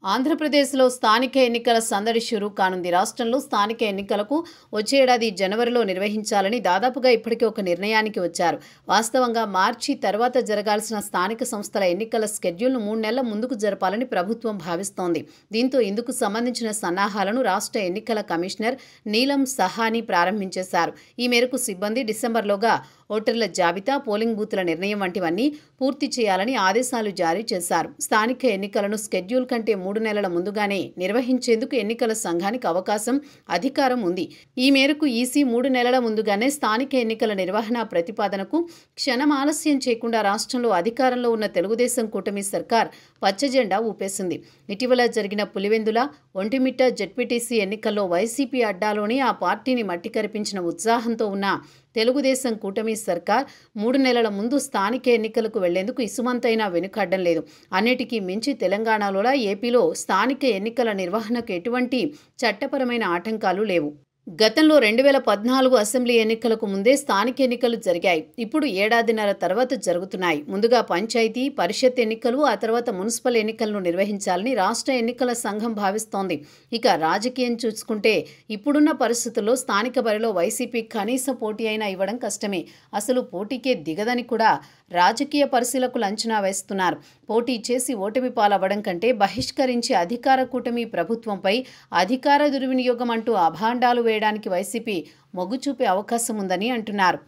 ఆంధ్రప్రదేశ్లో స్థానిక ఎన్నికల సందడి షురూ కానుంది. రాష్ట్రంలో స్థానిక ఎన్నికలకు వచ్చే ఏడాది జనవరిలో నిర్వహించాలని దాదాపుగా ఇప్పటికే ఒక నిర్ణయానికి వచ్చారు. వాస్తవంగా మార్చి తర్వాత జరగాల్సిన స్థానిక సంస్థల ఎన్నికల షెడ్యూల్ను 3 నెలల ముందుకు జరపాలని ప్రభుత్వం భావిస్తోంది. దీంతో ఇందుకు సంబంధించిన సన్నాహాలను రాష్ట్ర ఎన్నికల కమిషనర్ నీలం సహానీ ప్రారంభించేశారు. ఈ మేరకు సిబ్బంది డిసెంబర్లోగా ఓటర్ల జాబితా, పోలింగ్ బూత్ల నిర్ణయం వంటివన్నీ పూర్తి చేయాలని ఆదేశాలు జారీ చేశారు. స్థానిక ఎన్నికలను షెడ్యూల్ కంటే 3 నెలల ముందుగానే నిర్వహించేందుకు ఎన్నికల సంఘానికి అవకాశం, అధికారం ఉంది. ఈ మేరకు ఈసీ 3 నెలల ముందుగానే స్థానిక ఎన్నికల నిర్వహణ ప్రతిపాదనకు క్షణం ఆలస్యం చేయకుండా రాష్ట్రంలో అధికారంలో ఉన్న తెలుగుదేశం కూటమి సర్కార్ పచ్చజెండా ఊపేసింది. ఇటీవల జరిగిన పులివెందుల, ఒంటిమిట్ట జెడ్పీటీసీ ఎన్నికల్లో వైసీపీ అడ్డాలోని ఆ పార్టీని మట్టి కరిపించిన ఉత్సాహంతో ఉన్న తెలుగుదేశం కూటమి సర్కార్ 3 నెలల ముందు స్థానిక ఎన్నికలకు వెళ్లేందుకు ఇసుమంతైనా వెనుకాడడం లేదు. అన్నిటికీ మించి తెలంగాణలో, ఏపీలో స్థానిక ఎన్నికల నిర్వహణకు ఎటువంటి చట్టపరమైన ఆటంకాలు లేవు. గతంలో 2014 అసెంబ్లీ ఎన్నికలకు ముందే స్థానిక ఎన్నికలు జరిగాయి. ఇప్పుడు ఏడాదిన్నర తర్వాత జరుగుతున్నాయి. ముందుగా పంచాయతీ, పరిషత్ ఎన్నికలు, ఆ తర్వాత మున్సిపల్ ఎన్నికలను నిర్వహించాలని రాష్ట్ర ఎన్నికల సంఘం భావిస్తోంది. ఇక రాజకీయం చూసుకుంటే ఇప్పుడున్న పరిస్థితుల్లో స్థానిక బరిలో వైసీపీ కనీస పోటీ అయినా ఇవ్వడం కష్టమే. అసలు పోటీకే దిగదని కూడా రాజకీయ పరిశీలకులు అంచనా వేస్తున్నారు. పోటీ చేసి ఓటమి పాలవ్వడం కంటే బహిష్కరించి అధికార కూటమి ప్రభుత్వంపై అధికార దుర్వినియోగం అంటూ అభాండాలు వేయడానికి వైసీపీ మొగ్గు చూపే అవకాశం ఉందని అంటున్నారు.